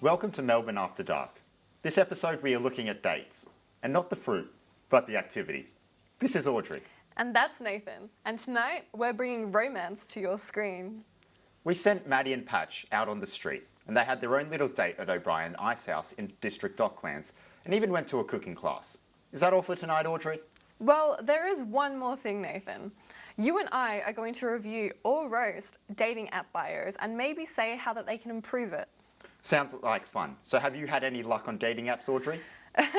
Welcome to Melbourne After Dark. This episode we are looking at dates, and not the fruit, but the activity. This is Audrey. And that's Nathan. And tonight we're bringing romance to your screen. We sent Maddie and Patch out on the street, and they had their own little date at O'Brien Icehouse in District Docklands, and even went to a cooking class. Is that all for tonight, Audrey? Well, there is one more thing, Nathan. You and I are going to review or roast dating app bios and maybe say how that they can improve it. Sounds like fun. So have you had any luck on dating apps, Audrey?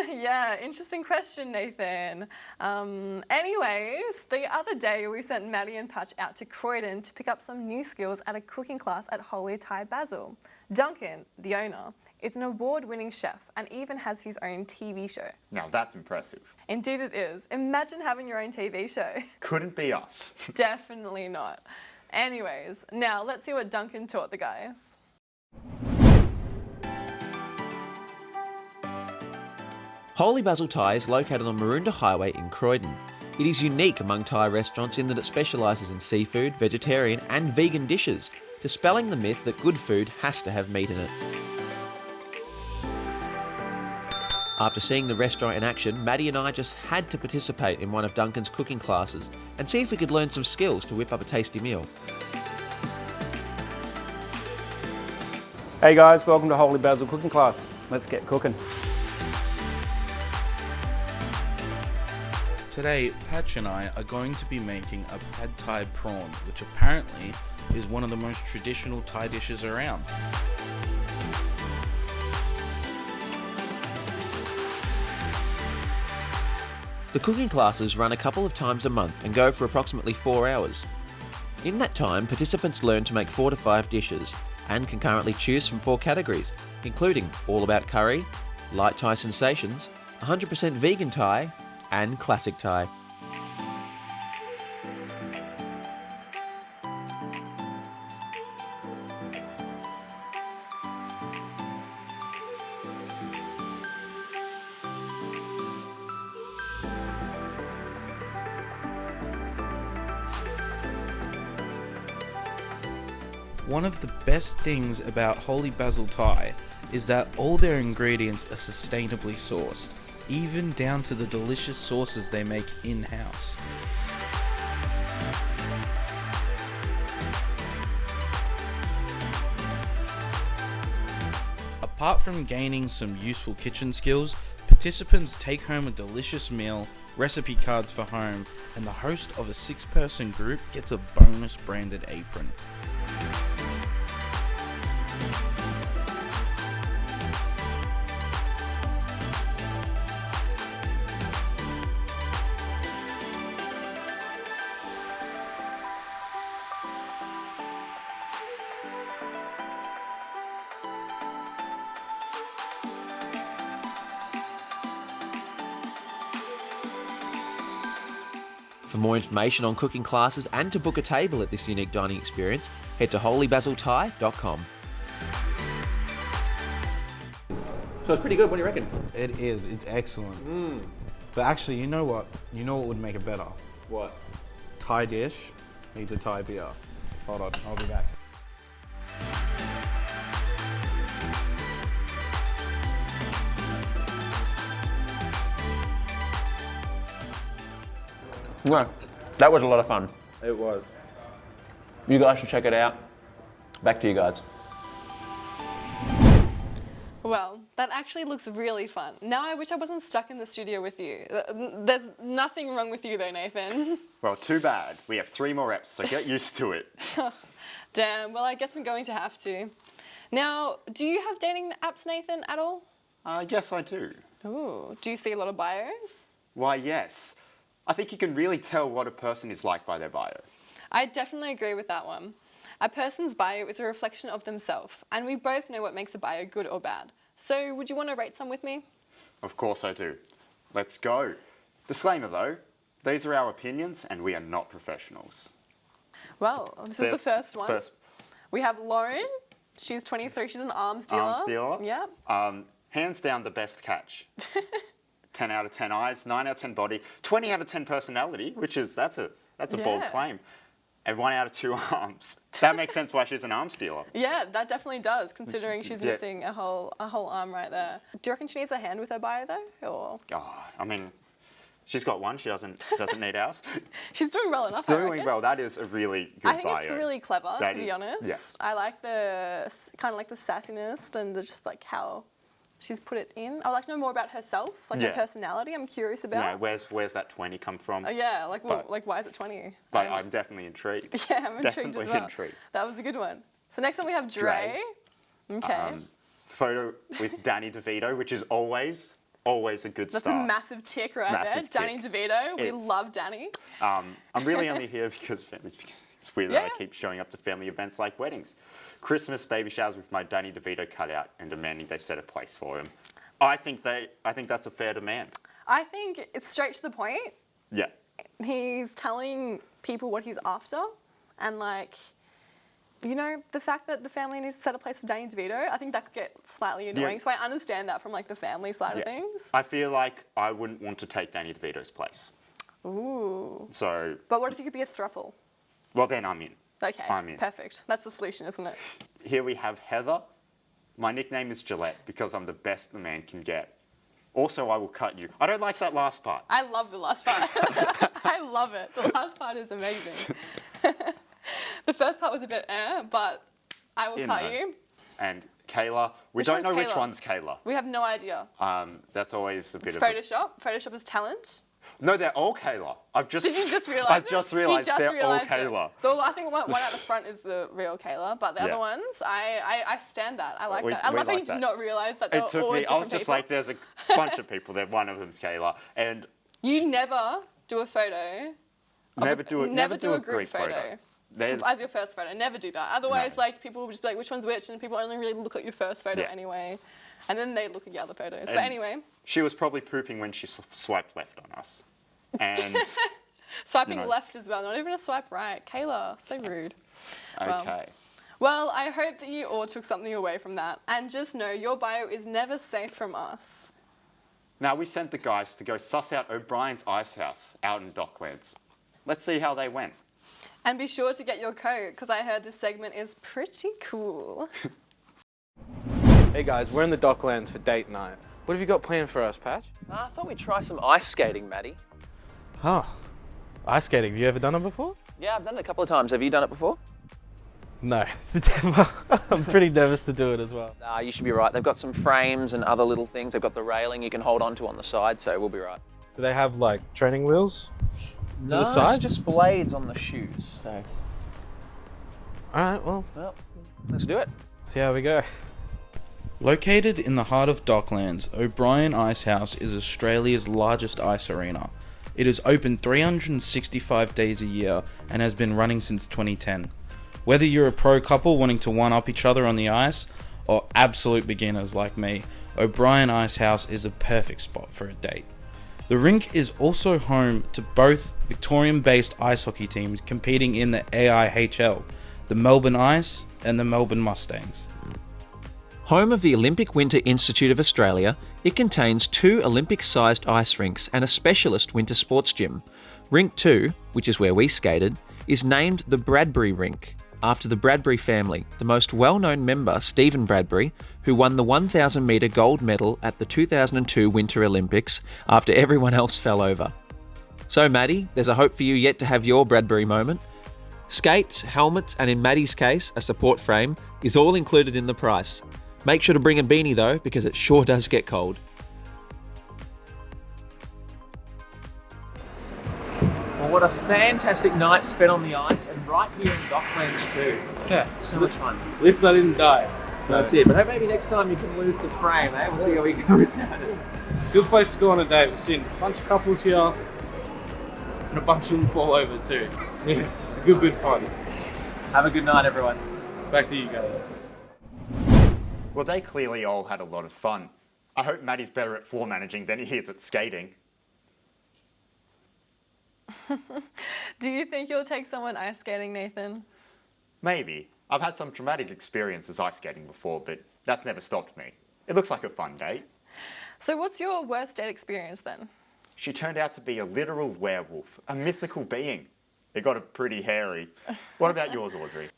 Yeah, interesting question, Nathan. Anyways, the other day we sent Maddie and Patch out to Croydon to pick up some new skills at a cooking class at Holy Thai Basil. Duncan, the owner, is an award-winning chef and even has his own TV show. Now that's impressive. Indeed it is. Imagine having your own TV show. Couldn't be us. Definitely not. Anyways, now let's see what Duncan taught the guys. Holy Basil Thai is located on Maroondah Highway in Croydon. It is unique among Thai restaurants in that it specialises in seafood, vegetarian and vegan dishes, dispelling the myth that good food has to have meat in it. After seeing the restaurant in action, Maddie and I just had to participate in one of Duncan's cooking classes and see if we could learn some skills to whip up a tasty meal. Hey guys, welcome to Holy Basil Cooking Class. Let's get cooking. Today, Patch and I are going to be making a pad Thai prawn, which apparently is one of the most traditional Thai dishes around. The cooking classes run a couple of times a month and go for approximately 4 hours. In that time, participants learn to make 4 to 5 dishes and can currently choose from 4 categories, including All About Curry, Light Thai Sensations, 100% Vegan Thai, and Classic Thai. One of the best things about Holy Basil Thai is that all their ingredients are sustainably sourced, even down to the delicious sauces they make in-house. Apart from gaining some useful kitchen skills, participants take home a delicious meal, recipe cards for home, and the host of a 6-person group gets a bonus branded apron. For more information on cooking classes and to book a table at this unique dining experience, head to holybasilthai.com. So it's pretty good, what do you reckon? It is, it's excellent. But actually, you know what? You know what would make it better? What? Thai dish needs a Thai beer. Hold on, I'll be back. Yeah, that was a lot of fun. It was. You guys should check it out. Back to you guys. Well, that actually looks really fun. Now I wish I wasn't stuck in the studio with you. There's nothing wrong with you though, Nathan. Well, too bad. We have 3 more reps, so get used to it. Damn, well I guess I'm going to have to. Now, do you have dating apps, Nathan, at all? Yes, I do. Ooh, do you see a lot of bios? Why, yes. I think you can really tell what a person is like by their bio. I definitely agree with that one. A person's bio is a reflection of themselves, and we both know what makes a bio good or bad. So would you want to rate some with me? Of course I do. Let's go. Disclaimer though, these are our opinions and we are not professionals. Well, this is the first one. First. We have Lauren. She's 23. She's an arms dealer. Arms dealer. Yep. Hands down the best catch. 10 out of 10 eyes, 9 out of 10 body, 20 out of 10 personality, which is, that's a bold claim. and 1 out of 2 arms. That makes sense why she's an arms dealer. Yeah, that definitely does, considering she's Yeah. missing a whole arm right there. Do you reckon she needs a hand with her bio though, or Oh, I mean, she's got one. She doesn't need ours. she's doing well enough? She's I doing reckon. well. That is a really good I think bio. it's really clever, That to be is, honest. yeah. I like the kind of like the sassiness and just like how she's put it in. I'd like to know more about herself, like her Yeah. personality. I'm curious about. Yeah, where's that 20 come from? Yeah, like But- like why is it 20? But I'm definitely intrigued. Yeah, I'm intrigued Definitely as well. intrigued. That was a good one. So next one we have Dre. Okay. Photo with Danny DeVito, which is always a good That's start. a massive tick right Massive there. Danny tick. DeVito. We It's- love Danny. I'm really only here because it's weird that Yeah. I keep showing up to family events like weddings, Christmas, baby showers with my Danny DeVito cutout and demanding they set a place for him. I think that's a fair demand. I think it's straight to the point. Yeah. He's telling people what he's after, and like, you know, the fact that the family needs to set a place for Danny DeVito, I think that could get slightly annoying. So I understand that from like the family side of Yeah. things. I feel like I wouldn't want to take Danny DeVito's place. Ooh. So, But what if you could be a throuple? well then I'm in. Okay, I'm in. perfect. That's the solution, isn't it? Here we have Heather. My nickname is Gillette because I'm the best the man can get. Also, I will cut you. I don't like that last part. I love the last part. I love it. The last part is amazing. The first part was a bit but I will You cut know. you. And Kayla, we Which don't one's know which Kayla? one's Kayla. We have no idea. That's always a bit It's of a... Photoshop. Photoshop is talent. No, they're all Kayla. Did you just realise I've it? just He realised just they're realised all it. Kayla. Though I think one at the front is the real Kayla, but the Yeah. other ones, I stand that. I like We- that. I we love how you like did that. not realise that they were It took all me, I different was just people. like, there's a bunch of people there. One of them's Kayla. And You never do a photo. never do a a group Greek photo. There's, as your first photo. Never do that. Otherwise, No. like people will just be like, which one's which, and people only really look at your first photo Yeah. anyway, and then they look at your other photos. But And- anyway, she was probably pooping when she swiped left on us. And, swiping know. left as well, not even a swipe right. Kayla, so rude. Well, okay. Well, I hope that you all took something away from that, and just know your bio is never safe from us. Now, we sent the guys to go suss out O'Brien's Icehouse out in Docklands. Let's see how they went. And be sure to get your coat, because I heard this segment is pretty cool. Hey guys, we're in the Docklands for date night. What have you got planned for us, Patch? I thought we'd try some ice skating, Maddie. Oh, ice skating. Have you ever done it before? Yeah, I've done it a couple of times. Have you done it before? No. I'm pretty nervous to do it as well. You should be right. They've got some frames and other little things. They've got the railing you can hold onto on the side, so we'll be right. Do they have like training wheels? No, the side? it's just blades on the shoes. So, Alright, well, let's do it. see how we go. Located in the heart of Docklands, O'Brien Icehouse is Australia's largest ice arena. It is open 365 days a year and has been running since 2010. Whether you're a pro couple wanting to one-up each other on the ice, or absolute beginners like me, O'Brien Icehouse is a perfect spot for a date. The rink is also home to both Victorian-based ice hockey teams competing in the AIHL, the Melbourne Ice and the Melbourne Mustangs. Home of the Olympic Winter Institute of Australia, it contains 2 Olympic-sized ice rinks and a specialist winter sports gym. Rink 2, which is where we skated, is named the Bradbury Rink, after the Bradbury family, the most well-known member, Stephen Bradbury, who won the 1,000 metre gold medal at the 2002 Winter Olympics after everyone else fell over. So Maddie, there's a hope for you yet to have your Bradbury moment. Skates, helmets, and in Maddie's case, a support frame, is all included in the price. Make sure to bring a beanie though, because it sure does get cold. Well, what a fantastic night spent on the ice, and right here in Docklands too. Yeah, So much fun. at least I didn't die. So that's it. But hope maybe next time you can lose the frame, eh? We'll see how we go with that. Good place to go on a date. We've seen a bunch of couples here, and a bunch of them fall over too. Yeah, it's a good fun. Have a good night, everyone. Back to you guys. Well, they clearly all had a lot of fun. I hope Maddie's better at floor managing than he is at skating. Do you think you'll take someone ice skating, Nathan? Maybe. I've had some traumatic experiences ice skating before, but that's never stopped me. It looks like a fun date. So what's your worst date experience then? She turned out to be a literal werewolf, a mythical being. It got pretty hairy. What about yours, Audrey?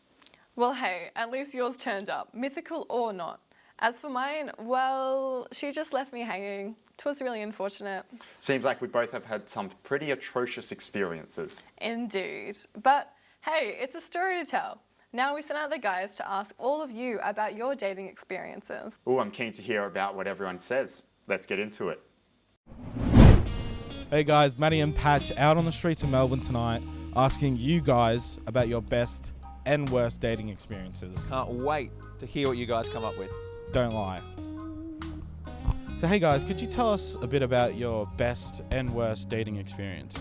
Well, hey, at least yours turned up, mythical or not. As for mine, well, she just left me hanging. 'Twas really unfortunate. Seems like we both have had some pretty atrocious experiences. Indeed. But hey, it's a story to tell. Now we sent out the guys to ask all of you about your dating experiences. Oh, I'm keen to hear about what everyone says. Let's get into it. Hey guys, Maddie and Patch out on the streets of Melbourne tonight asking you guys about your best and worst dating experiences. Can't wait to hear what you guys come up with. Don't lie. So hey guys, could you tell us a bit about your best and worst dating experience?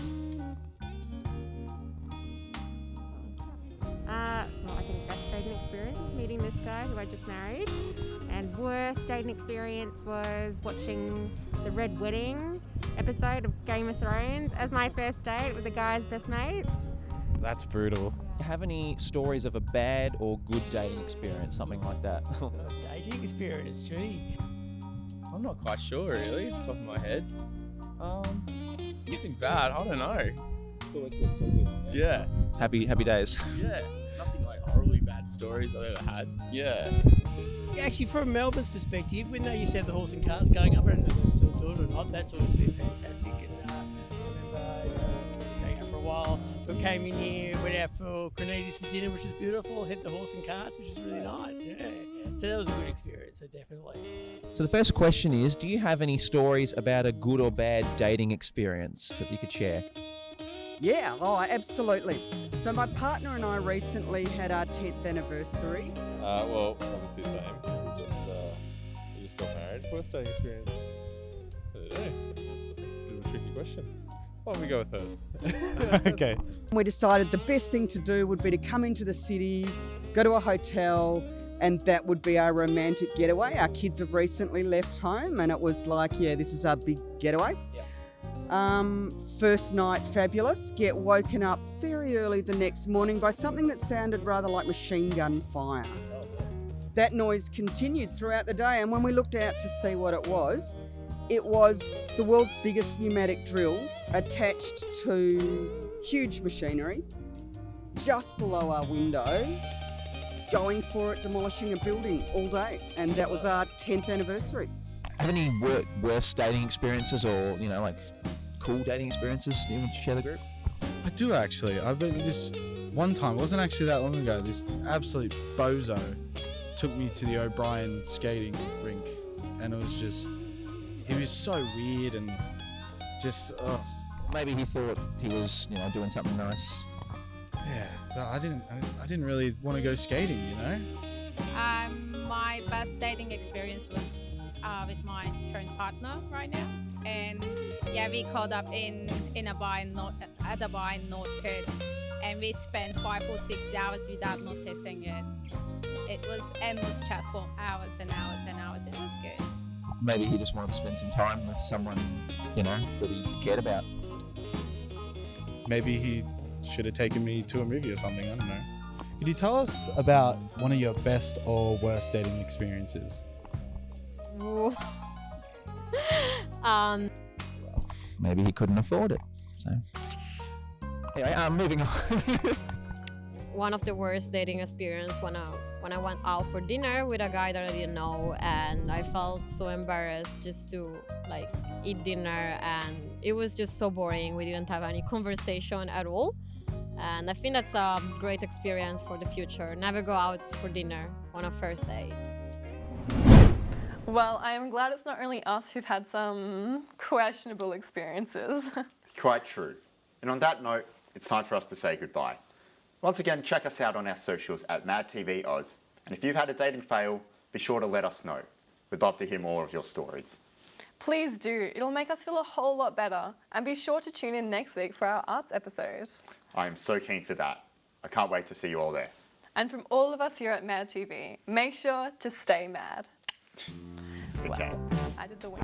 Well, I think best dating experience is meeting this guy who I just married. And worst dating experience was watching the Red Wedding episode of Game of Thrones as my first date with the guy's best mates. That's brutal. Do you have any stories of a bad or good dating experience, something like that? Dating experience, gee. I'm not quite sure, really, off the top of my head. Anything bad? I don't know. It's always good, it's all good. Yeah. Happy days. Yeah. Nothing like horribly bad stories I've ever had. Yeah. Actually, from Melbourne's perspective, when they used to have the horse and carts going up, I don't know if they still do it or not, that's always been fantastic. And I remember going out for a while, we came in here, went out for Grenadiers for dinner, which is beautiful, hit the horse and carts, which is really nice, yeah. So that was a good experience, so definitely. So the first question is, do you have any stories about a good or bad dating experience that you could share? Yeah, oh, absolutely. So my partner and I recently had our 10th anniversary. Well, obviously the same, because we just got married. Worst dating experience? I don't know. It's a bit of a tricky question. Why don't we go with hers? Okay. We decided the best thing to do would be to come into the city, go to a hotel, and that would be our romantic getaway. Our kids have recently left home and it was like, yeah, this is our big getaway. Yeah. First night, fabulous. Get woken up very early the next morning by something that sounded rather like machine gun fire. That noise continued throughout the day, and when we looked out to see what it was the world's biggest pneumatic drills attached to huge machinery just below our window, going for it, demolishing a building all day. And that was our 10th anniversary. Have any worst dating experiences or, like cool dating experiences you want to share the group? I do actually. I've been this one time, it wasn't actually that long ago, this absolute bozo took me to the O'Brien skating rink and it was so weird and just, Maybe he thought he was, doing something nice. yeah, but I didn't really want to go skating, My best dating experience was with my current partner right now. And yeah, we caught up at a bar in Northcote, and we spent 5 or 6 hours without noticing it. It was endless chat for hours and hours and hours. It was good. Maybe he just wanted to spend some time with someone, that he cared about. Maybe he should have taken me to a movie or something, I don't know. Could you tell us about one of your best or worst dating experiences? Maybe he couldn't afford it. So, anyway, moving on. One of the worst dating experience when I went out for dinner with a guy that I didn't know, and I felt so embarrassed just to eat dinner, and it was just so boring. We didn't have any conversation at all, and I think that's a great experience for the future. Never go out for dinner on a first date. Well, I am glad it's not only us who've had some questionable experiences. Quite true. And on that note, it's time for us to say goodbye. Once again, check us out on our socials at MadTVOz. And if you've had a dating fail, be sure to let us know. We'd love to hear more of your stories. Please do. It'll make us feel a whole lot better. And be sure to tune in next week for our arts episode. I am so keen for that. I can't wait to see you all there. And from all of us here at Mad TV, make sure to stay mad. Okay. I did the wink.